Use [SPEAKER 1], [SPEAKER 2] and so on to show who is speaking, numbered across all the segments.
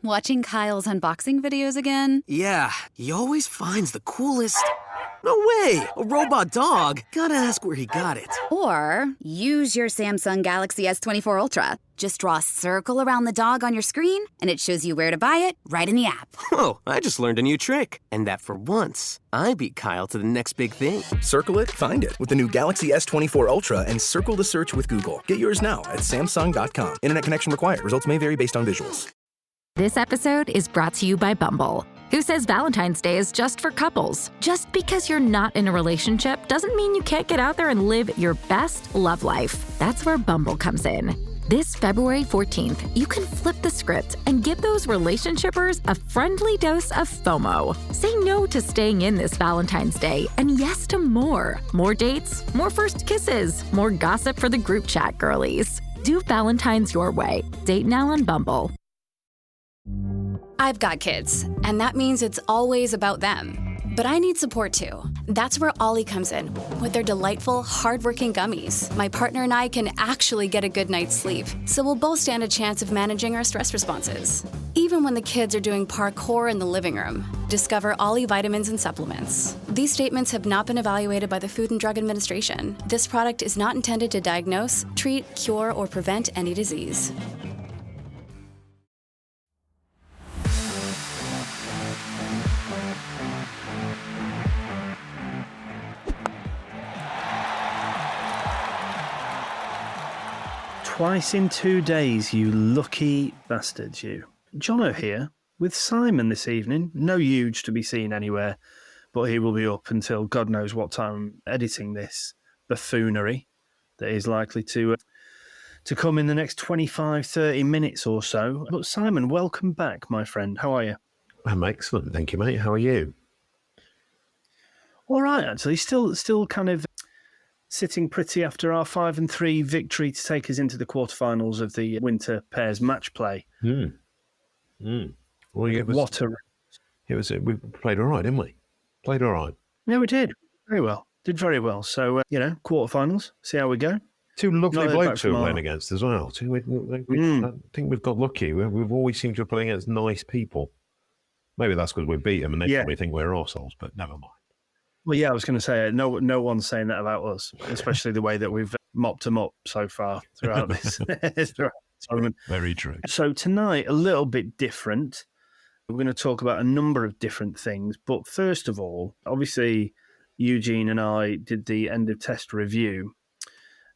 [SPEAKER 1] Watching Kyle's unboxing videos again?
[SPEAKER 2] Yeah, he always finds the coolest... No way! A robot dog? Gotta ask where he got it.
[SPEAKER 1] Or use your Samsung Galaxy S24 Ultra. Just draw a circle around the dog on your screen, and it shows you where to buy it right in the app.
[SPEAKER 2] Oh, I just learned a new trick. And that for once, I beat Kyle to the next big thing.
[SPEAKER 3] Circle it, find it with the new Galaxy S24 Ultra and circle the search with Google. Get yours now at Samsung.com. Internet connection required. Results may vary based on visuals.
[SPEAKER 4] This episode is brought to you by Bumble. Who says Valentine's Day is just for couples? Just because you're not in a relationship doesn't mean you can't get out there and live your best love life. That's where Bumble comes in. This February 14th, you can flip the script and give those relationshipers a friendly dose of FOMO. Say no to staying in this Valentine's Day and yes to more. More dates, more first kisses, more gossip for the group chat girlies. Do Valentine's your way. Date now on Bumble.
[SPEAKER 1] I've got kids, and that means it's always about them. But I need support too. That's where Ollie comes in. With their delightful, hardworking gummies, my partner and I can actually get a good night's sleep, so we'll both stand a chance of managing our stress responses. Even when the kids are doing parkour in the living room. Discover Ollie vitamins and supplements. These statements have not been evaluated by the Food and Drug Administration. This product is not intended to diagnose, treat, cure, or prevent any disease.
[SPEAKER 5] Twice in 2 days, you lucky bastards, you. Jono here with Simon this evening. No Huge to be seen anywhere, but he will be up until God knows what time editing this buffoonery that is likely to come in the next 25, 30 minutes or so. But Simon, welcome back, my friend. How are you?
[SPEAKER 6] I'm excellent, thank you, mate. How are you?
[SPEAKER 5] All right, actually. Still kind of sitting pretty after our 5-3 victory to take us into the quarterfinals of the Winter Pairs match play.
[SPEAKER 6] Well, we played all right, didn't we? Played all right.
[SPEAKER 5] Yeah, we did. Very well. Did very well. So, quarterfinals, see how we go.
[SPEAKER 6] Two lovely blokes we were playing against as well. I think we've got lucky. We've always seemed to be playing against nice people. Maybe that's because we beat them and they probably think we're arseholes, but never mind.
[SPEAKER 5] Well, yeah, I was going to say, no one's saying that about us, especially the way that we've mopped them up so far throughout this.
[SPEAKER 6] Very true.
[SPEAKER 5] So tonight, a little bit different. We're going to talk about a number of different things. But first of all, obviously, Eugene and I did the end of test review.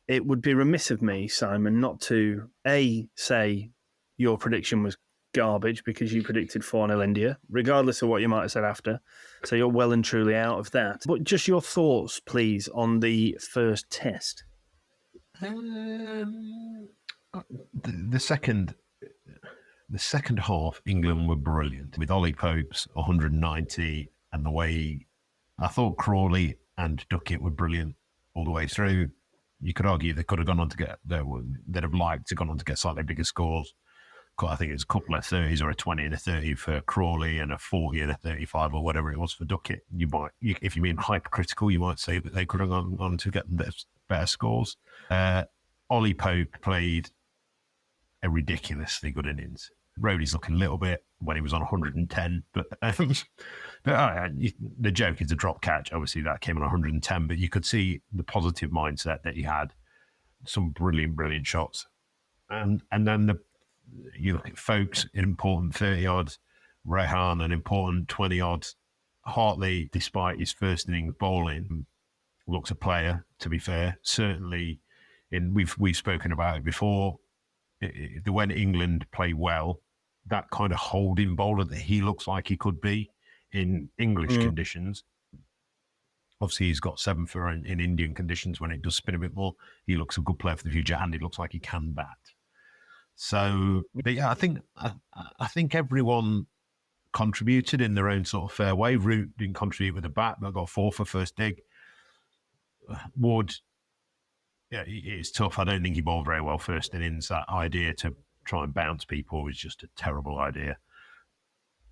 [SPEAKER 5] It would be remiss of me, Simon, not to, A, say your prediction was garbage because you predicted 4-0 India, regardless of what you might have said after. So you're well and truly out of that. But just your thoughts, please, on the first test.
[SPEAKER 6] The second half, England were brilliant with Ollie Pope's 190 and the way I thought Crawley and Duckett were brilliant all the way through. You could argue they could have gone on to get, they'd have liked to gone on to get slightly bigger scores. I think it's a couple of 30s or a 20 and a 30 for Crawley and a 40 and a 35 or whatever it was for Duckett. If you're being hypercritical, you might say that they could have gone on to get better scores. Ollie Pope played a ridiculously good innings. Rhodey's looking a little bit when he was on 110, but the joke is a drop catch. Obviously, that came on 110, but you could see the positive mindset that he had. Some brilliant shots. And then you look at Folkes, an important 30-odd, Rehan, an important 20-odd. Hartley, despite his first innings bowling, looks a player, to be fair. Certainly, we've spoken about it before. When England play well, that kind of holding bowler that he looks like he could be in English conditions. Obviously, he's got 7 for in Indian conditions when it does spin a bit more. He looks a good player for the future, and he looks like he can bat. So, but yeah, I think everyone contributed in their own sort of fair way. Root didn't contribute with a bat, but got 4 for first dig. Wood, yeah, it's tough. I don't think he bowled very well first innings. That idea to try and bounce people was just a terrible idea.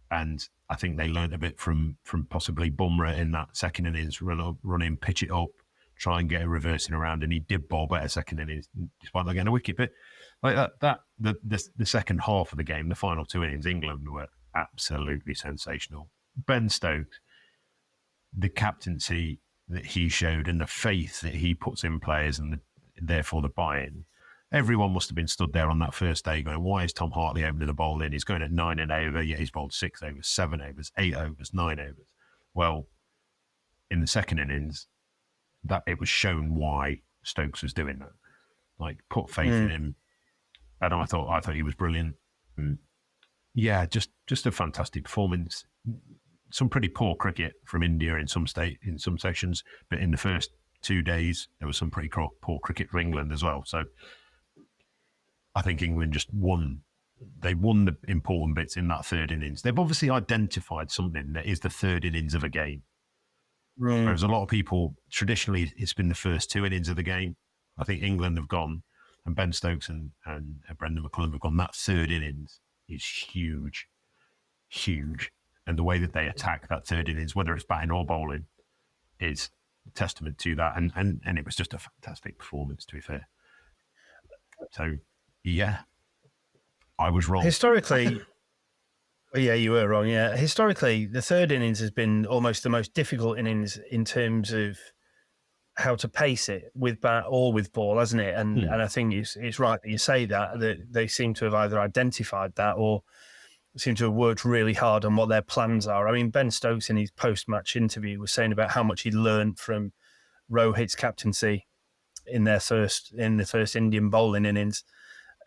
[SPEAKER 6] And I think they learned a bit from possibly Bumrah in that second innings, run in, pitch it up, try and get a reversing around, and he did bowl better second innings despite not getting a wicket. But like the second half of the game, the final 2 innings, England were absolutely sensational. Ben Stokes, the captaincy that he showed and the faith that he puts in players and therefore the buy-in. Everyone must have been stood there on that first day going, why is Tom Hartley opening the bowl in? He's going at 9 an over, yet he's bowled 6 overs, 7 overs, 8 overs, 9 overs. Well, in the second innings, that it was shown why Stokes was doing that. Like, put faith in him. And I thought he was brilliant. And yeah, just a fantastic performance. Some pretty poor cricket from India in some sections, but in the first 2 days, there was some pretty poor cricket for England as well. So I think England just won. They won the important bits in that third innings. They've obviously identified something that is the third innings of a game. Right. Whereas a lot of people, traditionally, it's been the first 2 innings of the game. I think England have gone, and Ben Stokes and Brendan McCullum have gone, that third innings is huge, huge. And the way that they attack that third innings, whether it's batting or bowling, is a testament to that. And it was just a fantastic performance, to be fair. So, yeah, I was wrong.
[SPEAKER 5] Historically, yeah, you were wrong. Yeah, historically, the third innings has been almost the most difficult innings in terms of how to pace it with bat or with ball, hasn't it? And I think it's right that you say that they seem to have either identified that or seem to have worked really hard on what their plans are. I mean, Ben Stokes in his post-match interview was saying about how much he learned from Rohit's captaincy in the first Indian bowling innings.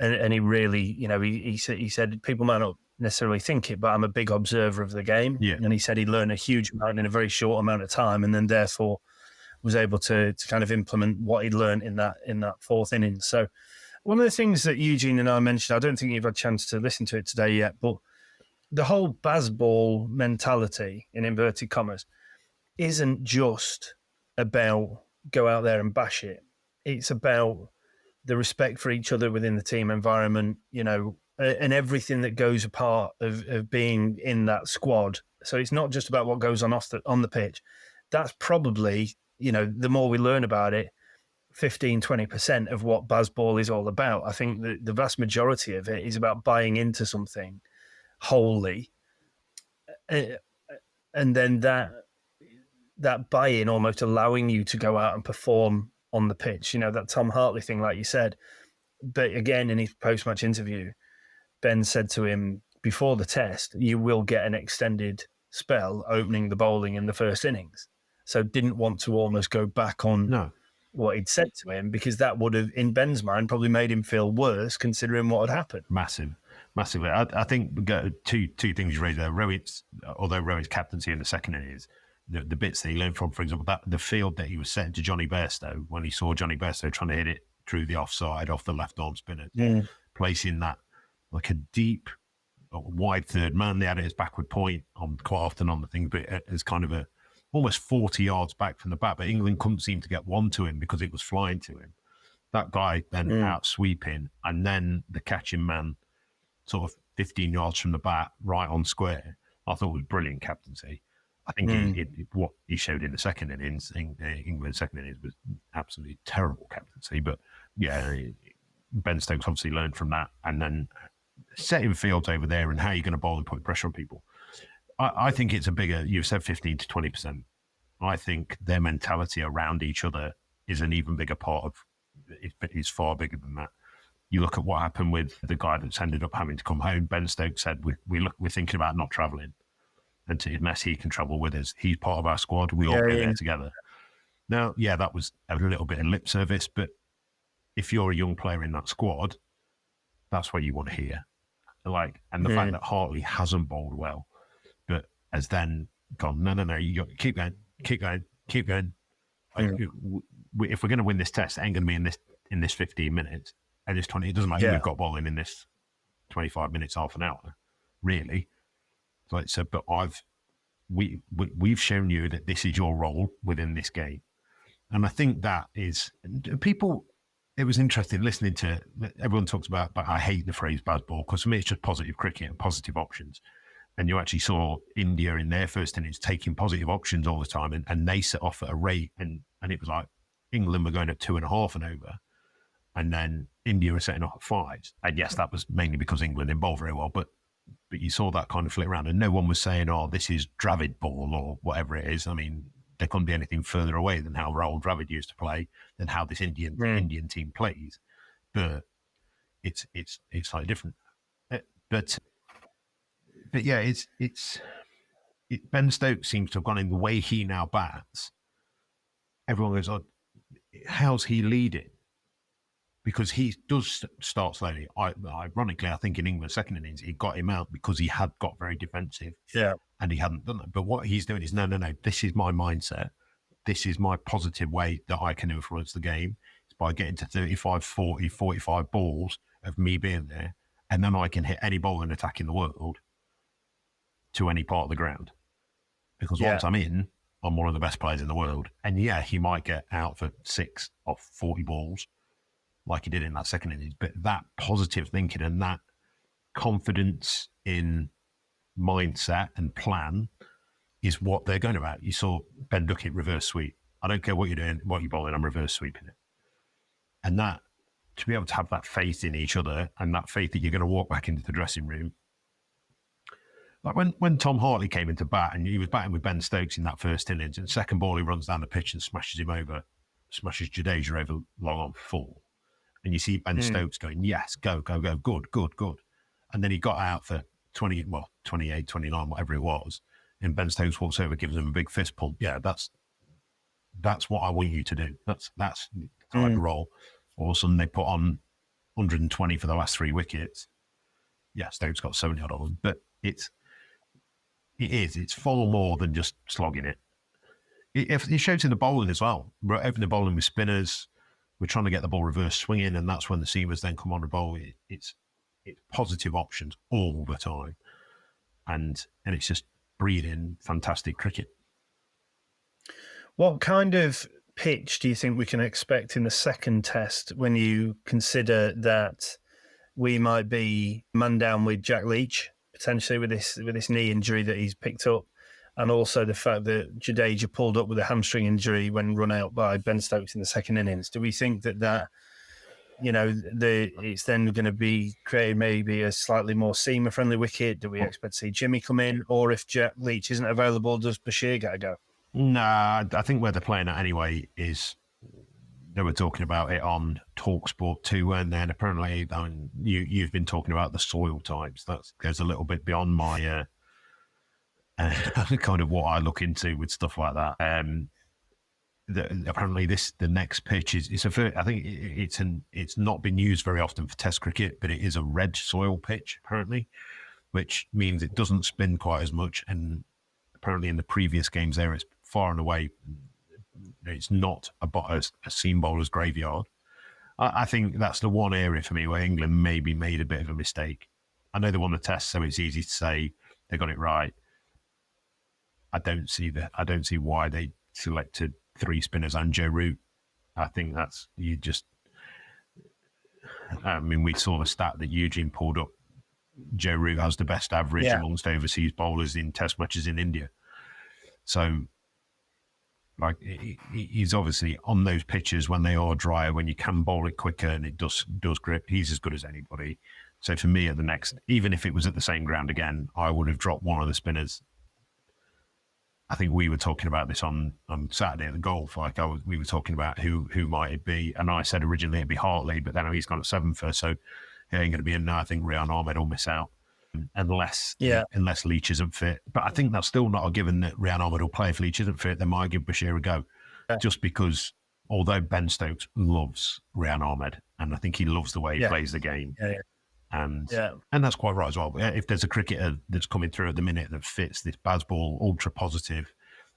[SPEAKER 5] And he really, he said people might not necessarily think it, but I'm a big observer of the game. Yeah. And he said he learned a huge amount in a very short amount of time, and then therefore was able to kind of implement what he'd learned in that fourth innings. So one of the things that Eugene and I mentioned, I don't think you've had a chance to listen to it today yet, but the whole Bazball mentality, in inverted commas, isn't just about go out there and bash it. It's about the respect for each other within the team environment, and everything that goes a part of being in that squad. So it's not just about what goes on on the pitch. That's probably, the more we learn about it, 15, 20% of what Bazball is all about. I think the vast majority of it is about buying into something wholly. And then that buy-in almost allowing you to go out and perform on the pitch, that Tom Hartley thing, like you said. But again, in his post-match interview, Ben said to him, before the test, you will get an extended spell opening the bowling in the first innings. So didn't want to almost go back on what he'd said to him, because that would have, in Ben's mind, probably made him feel worse considering what had happened. Massively. I think we got two things you raised there. Rohit's captaincy in the second innings, the bits that he learned from, for example, that the field that he was setting to Johnny Bairstow, when he saw Johnny Bairstow trying to hit it through the offside off the left arm spinner, placing that like a deep, wide third man. They had it as backward point quite often on the thing, but as kind of a almost 40 yards back from the bat. But England couldn't seem to get one to him because it was flying to him. That guy then out sweeping, and then the catching man sort of 15 yards from the bat, right on square. I thought it was brilliant captaincy. I think what he showed in the second innings, England's second innings, was absolutely terrible captaincy. But yeah, Ben Stokes obviously learned from that, and then setting fields over there and how you're going to bowl and put pressure on people. I think it's a bigger, you've said 15 to 20%. I think their mentality around each other is an even bigger part of it. It's far bigger than that. You look at what happened with the guy that's ended up having to come home. Ben Stokes said, we're thinking about not travelling unless he can travel with us. He's part of our squad. We all go there together. Now, that was a little bit of lip service, but if you're a young player in that squad, that's what you want to hear. And the fact that Hartley hasn't bowled well, but has then gone, no, you got keep going. If we're going to win this test, it ain't going to be in this 15 minutes and this 20. It doesn't matter who we've got bowling in this 25 minutes, half an hour, really. But we've shown you that this is your role within this game, and I think that is people. It was interesting listening to everyone talks about, but I hate the phrase Bazball, because for me it's just positive cricket and positive options. And you actually saw India in their first innings taking positive options all the time, and they set off at a rate, and it was like
[SPEAKER 6] England were going at 2.5 and over, and then India were setting off at 5. And yes, that was mainly because England didn't bowl very well, but you saw that kind of flip around, and no one was saying, "Oh, this is Dravid ball" or whatever it is. I mean, there couldn't be anything further away than how Rahul Dravid used to play, than how this Indian team plays. But it's slightly different. But yeah, Ben Stokes seems to have gone in the way he now bats. Everyone goes, "Oh, how's he leading?" Because he does start slowly. Ironically, I think in England's second innings, he got him out because he had got very defensive.
[SPEAKER 5] Yeah.
[SPEAKER 6] And he hadn't done that. But what he's doing is, no, this is my mindset. This is my positive way that I can influence the game. It's by getting to 35, 40, 45 balls of me being there. And then I can hit any ball and attack in the world to any part of the ground. Because once I'm in, I'm one of the best players in the world. And yeah, he might get out for 6 of 40 balls, like he did in that second innings, but that positive thinking and that confidence in mindset and plan is what they're going about. You saw Ben Duckett reverse sweep. I don't care what you're doing, what you're bowling, I'm reverse sweeping it. And that, to be able to have that faith in each other and that faith that you're going to walk back into the dressing room. Like when Tom Hartley came into bat and he was batting with Ben Stokes in that first innings, and second ball he runs down the pitch and smashes Jadeja over long on 4. And you see Ben Stokes going, yes, go, good. And then he got out for 28, 29, whatever it was. And Ben Stokes walks over, gives him a big fist pump. Yeah, that's what I want you to do. That's the type of role. All of a sudden they put on 120 for the last 3 wickets. Yeah, Stokes got 70 odd of them. But it's far more than just slogging it. It shows in the bowling as well. We're opening the bowling with spinners. We're trying to get the ball reverse swinging, and that's when the seamers then come on the bowl. It's positive options all the time, and it's just breeding fantastic cricket.
[SPEAKER 5] What kind of pitch do you think we can expect in the second test when you consider that we might be man down with Jack Leach potentially with this knee injury that he's picked up? And also the fact that Jadeja pulled up with a hamstring injury when run out by Ben Stokes in the second innings. Do we think that it's then going to be created maybe a slightly more seamer-friendly wicket? Do we expect to see Jimmy come in? Or if Jack Leach isn't available, does Bashir get a go?
[SPEAKER 6] Nah, I think where they're playing at anyway is they were talking about it on TalkSport too, and then apparently you've been talking about the soil types. That goes a little bit beyond my... kind of what I look into with stuff like that. Apparently, the next pitch is I think it's not been used very often for Test cricket, but it is a red soil pitch apparently, which means it doesn't spin quite as much. And apparently, in the previous games, there it's far and away, it's not a seam bowler's graveyard. I think that's the one area for me where England maybe made a bit of a mistake. I know they won the Test, so it's easy to say they got it right. I don't see why they selected 3 spinners and Joe Root. I think that's we saw the stat that Eugene pulled up. Joe Root has the best average amongst overseas bowlers in Test matches in India. So, like, he's obviously on those pitches when they are drier, when you can bowl it quicker and it does grip. He's as good as anybody. So for me, at the next, even if it was at the same ground again, I would have dropped one of the spinners. I think we were talking about this on Saturday at the golf. We were talking about who might it be, and I said originally it'd be Hartley, but then he's gone at 7 first, so he ain't going to be in there. I think Rian Ahmed will miss out unless Leach isn't fit. But I think that's still not a given that Rian Ahmed will play if Leach isn't fit. They might give Bashir a go, just because although Ben Stokes loves Rian Ahmed, and I think he loves the way he plays the game. And that's quite right as well. If there's a cricketer that's coming through at the minute that fits this Bazball ultra positive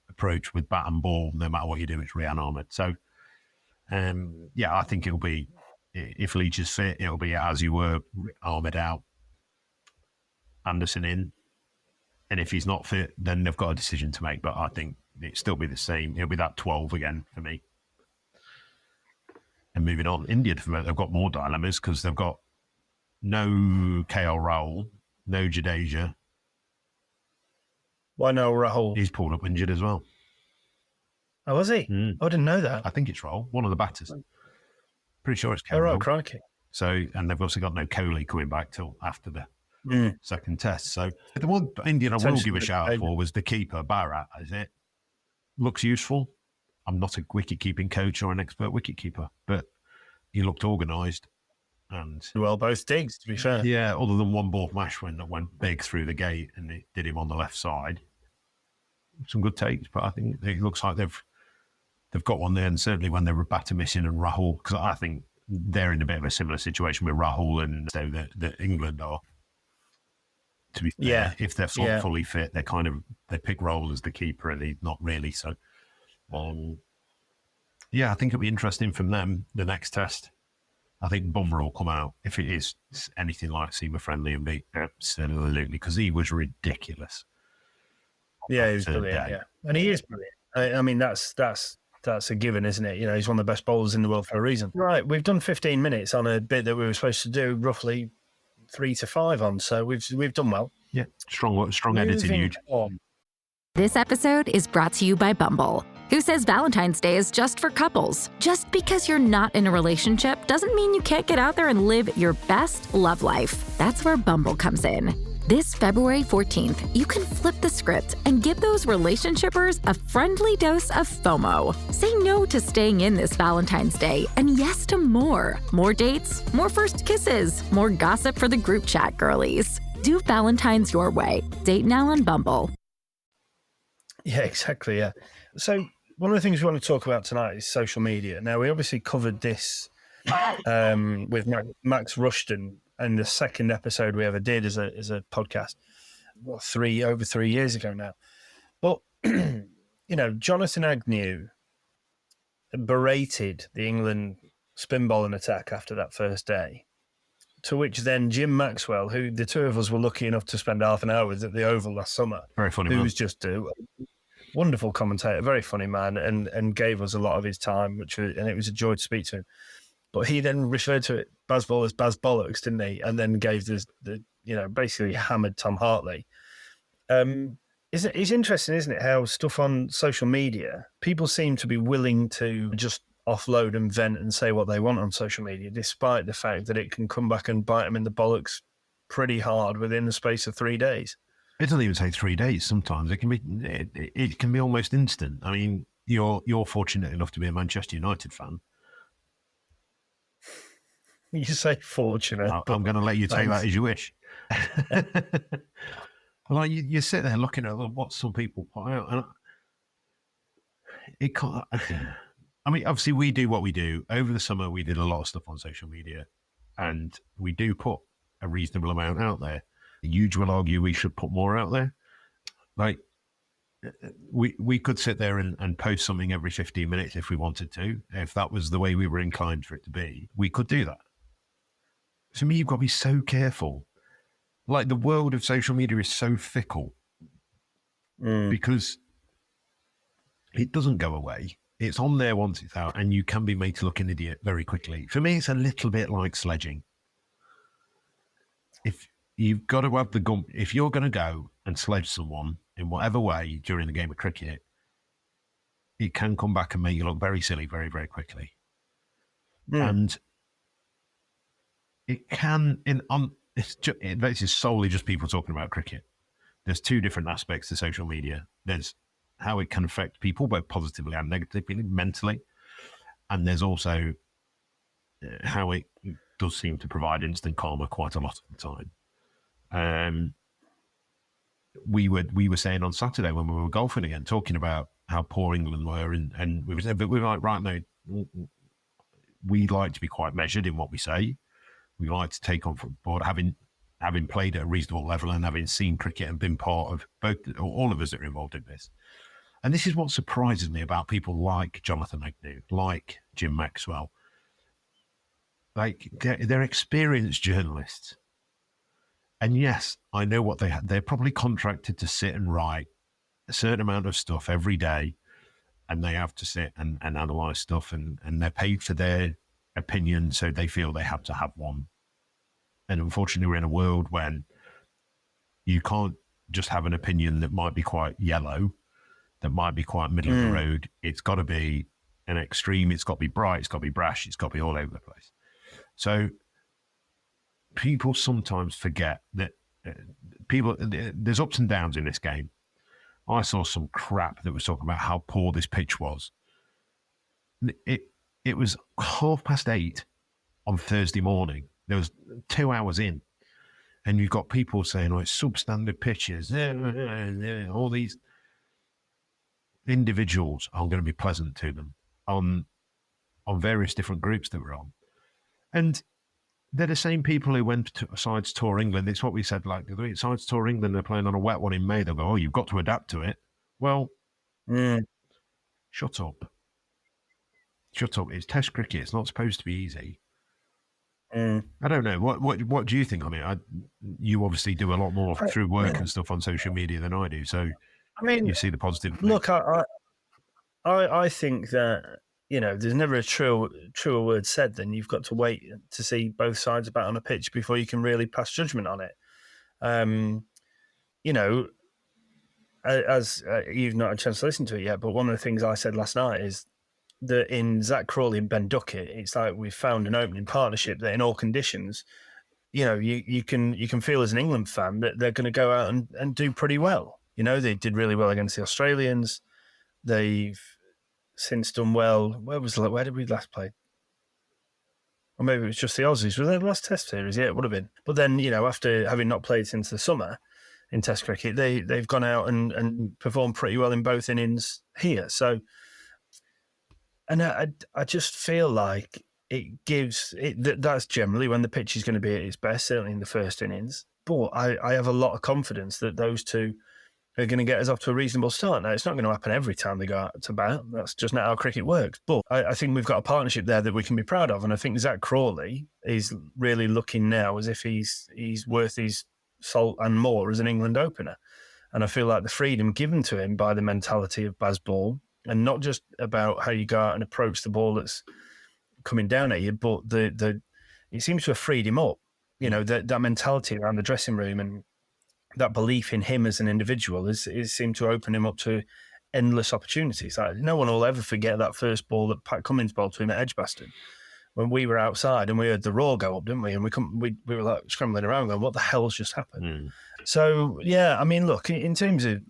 [SPEAKER 6] approach with bat and ball, no matter what you do, it's Rian Ahmed. So, I think it'll be, if Leach is fit, it'll be as you were, Ahmed out, Anderson in. And if he's not fit, then they've got a decision to make. But I think it'll still be the same. It'll be that 12 again for me. And moving on, India, they've got more dilemmas because they've got no KL Rahul, no Jadeja.
[SPEAKER 5] Why no Rahul?
[SPEAKER 6] He's pulled up injured as well.
[SPEAKER 5] Oh, was he?
[SPEAKER 6] Mm.
[SPEAKER 5] I didn't know that.
[SPEAKER 6] I think it's Roll, one of the batters. Pretty sure it's
[SPEAKER 5] Oh, right,
[SPEAKER 6] Carroll.
[SPEAKER 5] crikey.
[SPEAKER 6] So, and they've also got no Coley coming back till after the second test. So the one Indian I will give a shout out for was the keeper, Bharat. Is it? Looks useful. I'm not a wicket-keeping coach or an expert wicket-keeper, but he looked organised. And
[SPEAKER 5] Well, both digs, to be fair.
[SPEAKER 6] yeah, other than one ball mash when that went big through the gate and it did him on the left side. Some good takes, but I think it looks like they've got one there. And certainly when they were batter missing and Rahul, because I think they're in a bit of a similar situation with Rahul and so that England are. To be fair, if they're fully fit, they pick Rahul as the keeper and he's not really. So, I think it'll be interesting from them the next test. I think Bumrah will come out if it is anything like Seamer friendly and be absolutely because he was ridiculous.
[SPEAKER 5] Yeah, he was brilliant. Yeah, and he is brilliant. I mean, that's a given, isn't it? You know, he's one of the best bowlers in the world for a reason. Right, we've done 15 minutes on a bit that we were supposed to do roughly 3 to 5 on, so we've done well.
[SPEAKER 6] Yeah, strong editing, huge.
[SPEAKER 4] This episode is brought to you by Bumble, who says Valentine's Day is just for couples. Just because you're not in a relationship doesn't mean you can't get out there and live your best love life. That's where Bumble comes in. This February 14th, you can flip the script and give those relationshipers a friendly dose of FOMO. Say no to staying in this Valentine's Day and yes to more. More dates, more first kisses, more gossip for the group chat girlies. Do Valentine's your way. Date now on Bumble.
[SPEAKER 5] Yeah, exactly, yeah. So one of the things we want to talk about tonight is social media. Now, we obviously covered this with Max Rushton in the second episode we ever did as a podcast, over 3 years ago now. But, Jonathan Agnew berated the England spin bowling attack after that first day, to which then Jim Maxwell, who the two of us were lucky enough to spend half an hour with at the Oval last summer,
[SPEAKER 6] very funny,
[SPEAKER 5] who was just a wonderful commentator, very funny man, and gave us a lot of his time, and it was a joy to speak to him. But he then referred to it, Bazball, as Baz Bollocks, didn't he? And then gave basically hammered Tom Hartley. It's interesting, isn't it, how stuff on social media, people seem to be willing to just offload and vent and say what they want on social media, despite the fact that it can come back and bite them in the bollocks pretty hard within the space of 3 days.
[SPEAKER 6] It doesn't even take 3 days. Sometimes it can be almost instant. I mean, you're fortunate enough to be a Manchester United fan.
[SPEAKER 5] You say fortunate.
[SPEAKER 6] I'm going to let you take that as you wish. Like you sit there looking at what some people put out, and it can't. I mean, obviously, we do what we do. Over the summer, we did a lot of stuff on social media, and we do put a reasonable amount out there. Huge will argue we should put more out there. Like, we could sit there and post something every 15 minutes if we wanted to. If that was the way we were inclined for it to be, we could do that. To me, you've got to be so careful. Like, the world of social media is so fickle because it doesn't go away. It's on there once it's out, and you can be made to look an idiot very quickly. For me, it's a little bit like sledging. If you've got to have the gun, if you're going to go and sledge someone in whatever way during the game of cricket, it can come back and make you look very silly very, very quickly. And it can, this is solely just people talking about cricket. There's two different aspects to social media. There's how it can affect people, both positively and negatively, mentally. And there's also how it does seem to provide instant karma quite a lot of the time. We were saying on Saturday when we were golfing again, talking about how poor England were, and we were like, right, no, we like to be quite measured in what we say. We like to take on board, having played at a reasonable level and having seen cricket and been part of all of us that are involved in this. And this is what surprises me about people like Jonathan Agnew, like Jim Maxwell. Like, they're experienced journalists. And yes, I know what they're probably contracted to sit and write a certain amount of stuff every day, and they have to sit and analyse stuff, and they're paid for their opinion, so they feel they have to have one. And unfortunately, we're in a world when you can't just have an opinion that might be quite yellow. that might be quite middle of the road. It's got to be an extreme. It's got to be bright. It's got to be brash. It's got to be all over the place. So people sometimes forget that there's ups and downs in this game. I saw some crap that was talking about how poor this pitch was. It was 8:30 on Thursday morning. There was 2 hours in, and you've got people saying, "Oh, it's substandard pitches." All these individuals are going to be pleasant to them on various different groups that we're on, and they're the same people who went to Sides Tour England. It's what we said, like, the Sides Tour England, they're playing on a wet one in May. They'll go, "Oh, you've got to adapt to it." Well, shut up. Shut up. It's Test cricket. It's not supposed to be easy. I don't know. What do you think on it? You obviously do a lot more through work and stuff on social media than I do. So, I mean, you see the positive.
[SPEAKER 5] Look, I think that, you know, there's never a truer word said than you've got to wait to see both sides about on a pitch before you can really pass judgment on it. You know, as you've not had a chance to listen to it yet, but one of the things I said last night is that in Zach Crawley and Ben Duckett, it's like we've found an opening partnership that in all conditions, you know, you can feel as an England fan that they're going to go out and do pretty well. You know, they did really well against the Australians. They've since done well. Where did we last play? Or maybe it was just the Aussies. Was that the last Test series? Yeah, it would have been. But then, you know, after having not played since the summer in Test cricket, they've gone out and performed pretty well in both innings here. So, and I just feel like it gives it that's generally when the pitch is going to be at its best, certainly in the first innings. But I have a lot of confidence that those two are going to get us off to a reasonable start. Now, it's not going to happen every time they go out to bat. That's just not how cricket works. But I think we've got a partnership there that we can be proud of. And I think Zach Crawley is really looking now as if he's worth his salt and more as an England opener. And I feel like the freedom given to him by the mentality of Baz Ball, and not just about how you go out and approach the ball that's coming down at you, but it seems to have freed him up. You know, that mentality around the dressing room and that belief in him as an individual is seemed to open him up to endless opportunities. Like, no one will ever forget that first ball that Pat Cummins bowled to him at Edgbaston when we were outside and we heard the roar go up, didn't we? And we were like scrambling around going, what the hell's just happened? So, yeah, I mean, look, in terms of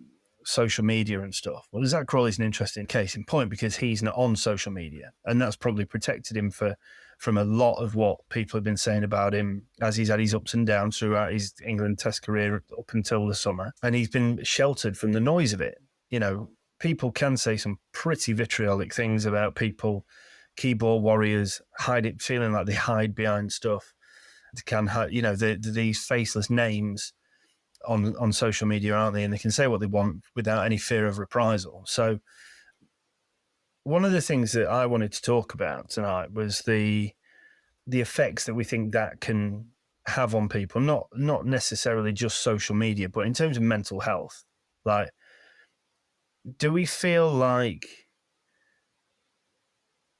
[SPEAKER 5] social media and stuff, well, Zach Crawley's an interesting case in point because he's not on social media, and that's probably protected him from a lot of what people have been saying about him as he's had his ups and downs throughout his England Test career up until the summer. And he's been sheltered from the noise of it. You know, people can say some pretty vitriolic things about people, keyboard warriors, feeling like they hide behind stuff. They can hide, you know, these faceless names on social media, aren't they? And they can say what they want without any fear of reprisal. So one of the things that I wanted to talk about tonight was the effects that we think that can have on people, not necessarily just social media, but in terms of mental health. Like, do we feel like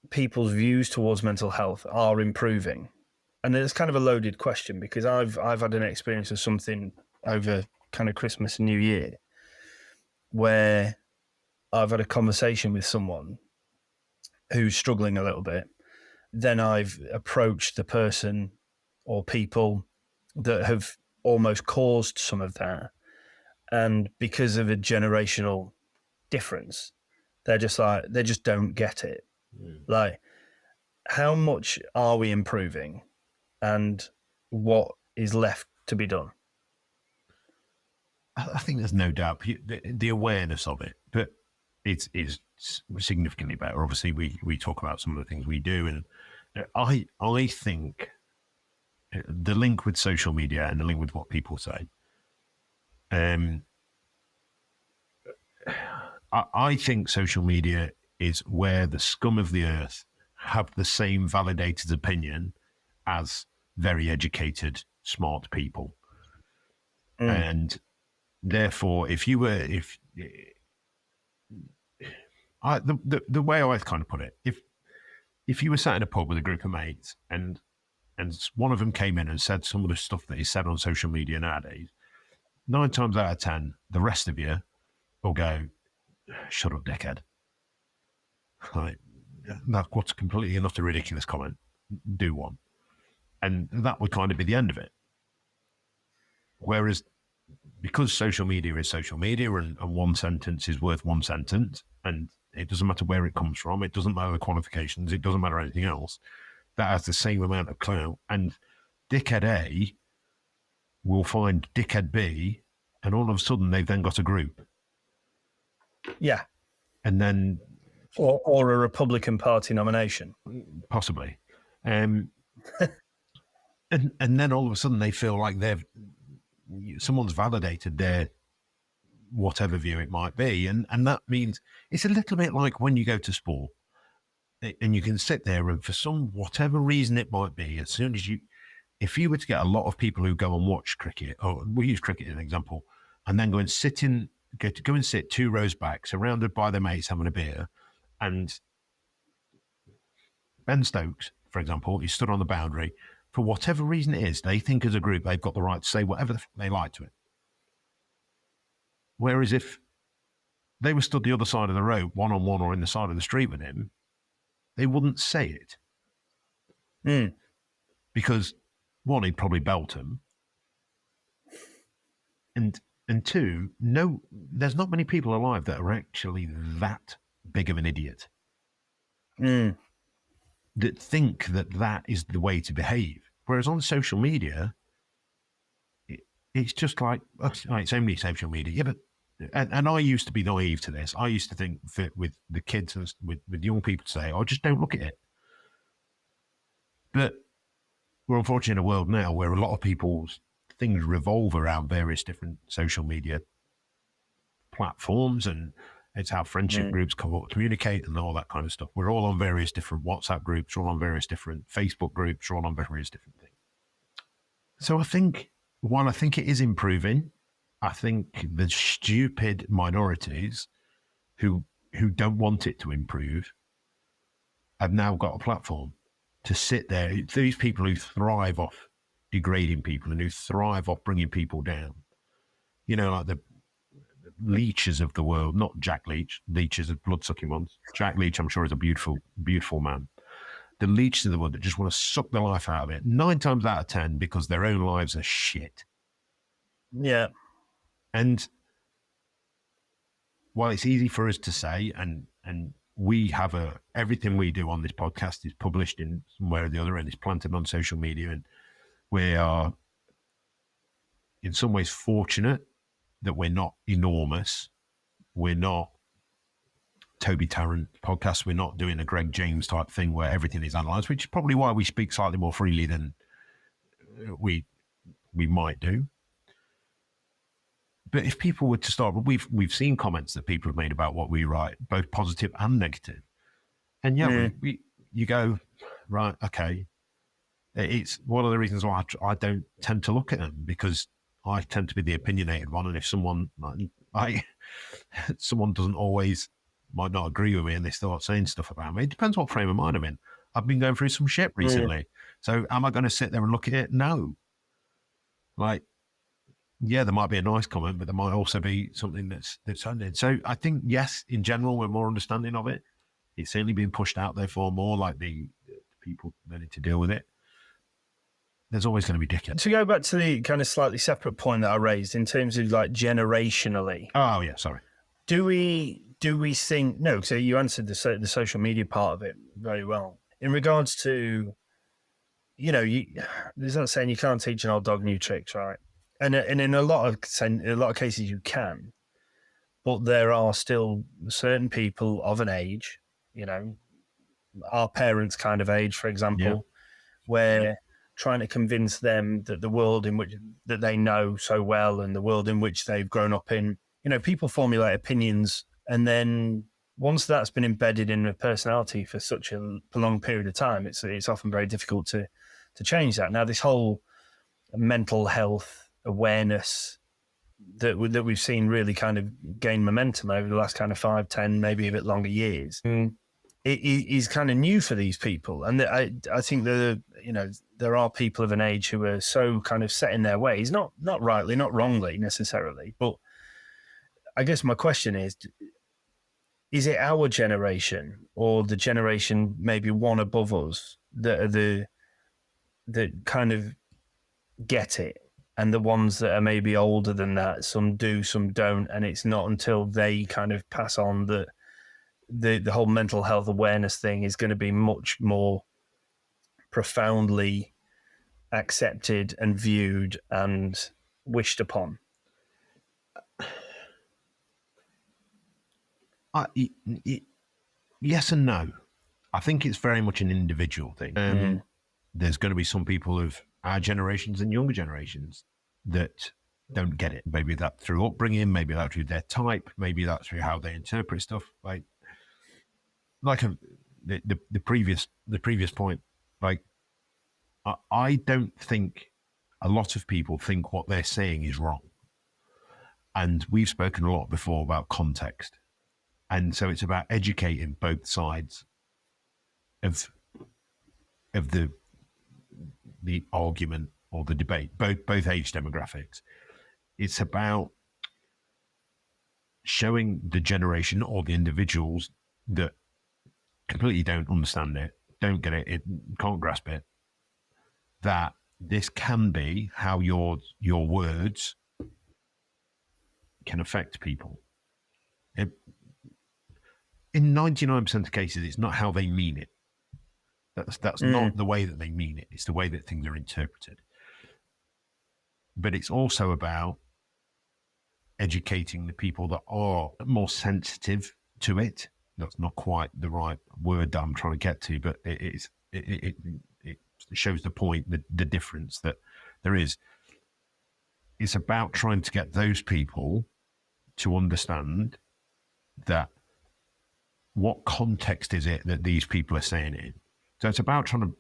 [SPEAKER 5] people's views towards mental health are improving? And it's kind of a loaded question because I've had an experience of something over kind of Christmas and New Year where I've had a conversation with someone who's struggling a little bit. Then I've approached the person or people that have almost caused some of that. And because of a generational difference, they just don't get it. Like, how much are we improving and what is left to be done?
[SPEAKER 6] I think there's no doubt the awareness of it, but it is significantly better. Obviously, we talk about some of the things we do, and I think the link with social media and the link with what people say. I think social media is where the scum of the earth have the same validated opinion as very educated, smart people, and therefore, the way I kind of put it, if you were sat in a pub with a group of mates and one of them came in and said some of the stuff that is said on social media nowadays, 9 times out of 10, the rest of you will go, shut up, dickhead. Like, that's what's completely and utterly ridiculous comment. Do one. And that would kind of be the end of it. Whereas, because social media is social media and one sentence is worth one sentence, and it doesn't matter where it comes from, it doesn't matter the qualifications, it doesn't matter anything else, that has the same amount of clout. And dickhead A will find dickhead B, and all of a sudden they've then got a group.
[SPEAKER 5] Yeah.
[SPEAKER 6] And then...
[SPEAKER 5] Or a Republican Party nomination.
[SPEAKER 6] Possibly. And then all of a sudden they feel like someone's validated their whatever view it might be. And that means it's a little bit like when you go to sport and you can sit there and for whatever reason it might be, as soon as if you were to get a lot of people who go and watch cricket, or we'll use cricket as an example, and then go and sit 2 rows back, surrounded by their mates having a beer, and Ben Stokes, for example, he stood on the boundary. For whatever reason it is, they think as a group they've got the right to say whatever they like to it. Whereas if they were stood the other side of the road, one-on-one or in the side of the street with him, they wouldn't say it. Because, one, he'd probably belt him. And two, there's not many people alive that are actually that big of an idiot. That think that is the way to behave. Whereas on social media, it's just like, it's only social media. Yeah, but, and I used to be naive to this. I used to think with the kids and with young people to say, just don't look at it. But we're unfortunately in a world now where a lot of people's things revolve around various different social media platforms, and it's how friendship groups communicate and all that kind of stuff. We're all on various different WhatsApp groups, we're all on various different Facebook groups, we're all on various different things. So I think, while I think it is improving, I think the stupid minorities who don't want it to improve have now got a platform to sit there. These people who thrive off degrading people and who thrive off bringing people down, like the Leeches of the world, not Jack Leach. Leeches are blood-sucking ones. Jack Leach, I'm sure, is a beautiful, beautiful man. The Leeches of the world that just want to suck the life out of it, 9 times out of 10, because their own lives are shit.
[SPEAKER 5] Yeah. And
[SPEAKER 6] while it's easy for us to say, and we have everything we do on this podcast is published in somewhere or the other, and it's planted on social media, and we are in some ways fortunate that we're not enormous. We're not Toby Tarrant podcast. We're not doing a Greg James type thing where everything is analysed, which is probably why we speak slightly more freely than we might do. But if people were to start, we've seen comments that people have made about what we write, both positive and negative. And you go, right, okay. It's one of the reasons why I don't tend to look at them, because I tend to be the opinionated one, and if someone might not agree with me and they start saying stuff about me, it depends what frame of mind I'm in. I've been going through some shit recently, so am I going to sit there and look at it? No. There might be a nice comment, but there might also be something that's ended. So I think, yes, in general, we're more understanding of it. It's certainly being pushed out there for more, like the people that need to deal with it. There's always going to be dickheads.
[SPEAKER 5] To go back to the kind of slightly separate point that I raised in terms of like generationally.
[SPEAKER 6] Oh yeah, sorry.
[SPEAKER 5] Do we think, no, so you answered the social media part of it very well. In regards to, there's that saying, you can't teach an old dog new tricks, right? And in a lot of cases you can, but there are still certain people of an age, our parents' kind of age, for example, where trying to convince them that the world in which that they know so well and the world in which they've grown up in, people formulate opinions, and then once that's been embedded in a personality for such a prolonged period of time, it's often very difficult to change that. Now, this whole mental health awareness that we've seen really kind of gain momentum over the last kind of 5, 10, maybe a bit longer years, it is kind of new for these people. And I think that, there are people of an age who are so kind of set in their ways, not rightly, not wrongly necessarily. But I guess my question is, is it our generation or the generation maybe one above us that are that kind of get it, and the ones that are maybe older than that, some do, some don't, and it's not until they kind of pass on that the whole mental health awareness thing is going to be much more profoundly accepted and viewed and wished upon?
[SPEAKER 6] Yes and no. I think it's very much an individual thing. There's going to be some people of our generations and younger generations that don't get it. Maybe that through upbringing, maybe that through their type, maybe that's through how they interpret stuff. The previous point. Like, I don't think a lot of people think what they're saying is wrong. And we've spoken a lot before about context. And so it's about educating both sides of the argument or the debate, both age demographics. It's about showing the generation or the individuals that completely don't understand it, don't get it, can't grasp it, that this can be how your words can affect people. In 99% of cases, it's not how they mean it. That's not the way that they mean it. It's the way that things are interpreted. But it's also about educating the people that are more sensitive to it. That's not quite the right word that I'm trying to get to, but it shows the point, the difference that there is. It's about trying to get those people to understand that what context is it that these people are saying it in. So it's about trying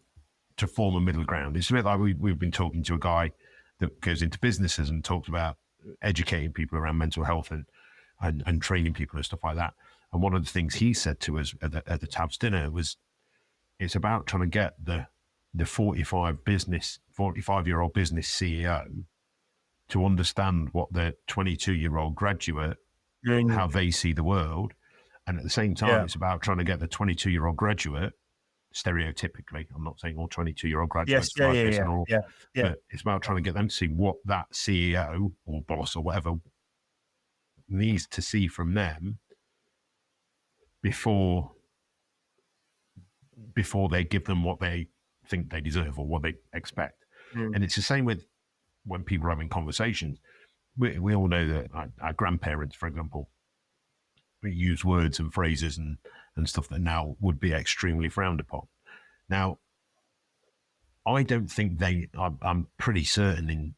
[SPEAKER 6] to form a middle ground. It's a bit like we've been talking to a guy that goes into businesses and talks about educating people around mental health and training people and stuff like that. And one of the things he said to us at the Tabs dinner was, it's about trying to get the 45-year-old business CEO to understand what the 22-year-old graduate, how they see the world. And at the same time, it's about trying to get the 22-year-old graduate, stereotypically, I'm not saying all 22-year-old graduates, but it's about trying to get them to see what that CEO or boss or whatever needs to see from them before they give them what they think they deserve or what they expect. And it's the same with when people are having conversations. We all know that our grandparents, for example, we use words and phrases and stuff that now would be extremely frowned upon. Now, I don't think I'm pretty certain in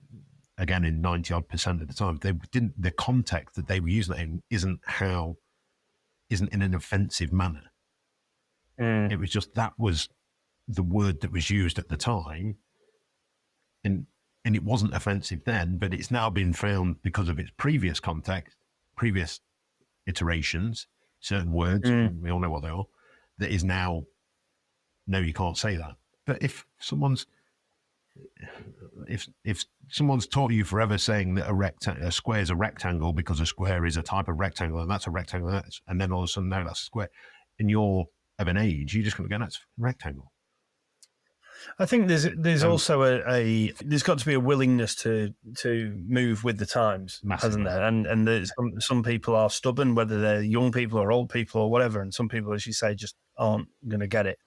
[SPEAKER 6] 90-odd% of the time, the context that they were using it in isn't in an offensive manner. It was just, that was the word that was used at the time. And it wasn't offensive then, but it's now been found because of its previous context, previous iterations, certain words, we all know what they are, that is now, no, you can't say that. But if someone's taught you forever saying that a square is a rectangle because a square is a type of rectangle and that's a rectangle, and then all of a sudden, no, that's a square, and you're of an age, you're just going to go, that's a rectangle.
[SPEAKER 5] I think there's also there's got to be a willingness to move with the times, hasn't there? And there's some people are stubborn, whether they're young people or old people or whatever, and some people, as you say, just aren't going to get it.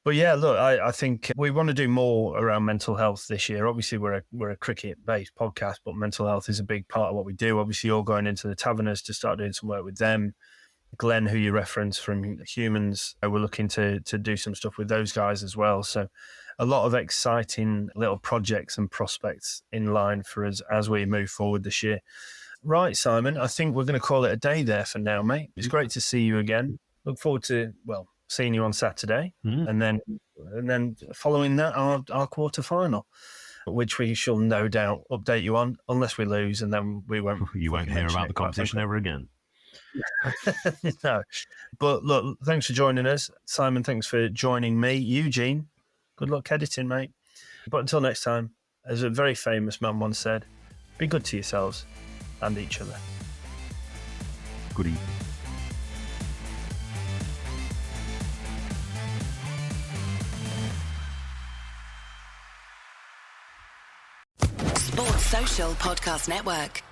[SPEAKER 5] But yeah, look, I think we want to do more around mental health this year. Obviously, we're a cricket-based podcast, but mental health is a big part of what we do. Obviously, you're going into the Taverners to start doing some work with them. Glenn, who you referenced from Humans, we're looking to do some stuff with those guys as well. So a lot of exciting little projects and prospects in line for us as we move forward this year. Right, Simon, I think we're going to call it a day there for now, mate. It's great to see you again. Look forward to, seeing you on Saturday. And then following that, our quarter final, which we shall no doubt update you on, unless we lose, and then we won't.
[SPEAKER 6] You won't hear about the competition ever again.
[SPEAKER 5] No, but look, thanks for joining us, Simon. Thanks for joining me, Eugene. Good luck editing, mate. But until next time, as a very famous man once said, be good to yourselves and each other.
[SPEAKER 6] Good evening.
[SPEAKER 7] Social Podcast Network.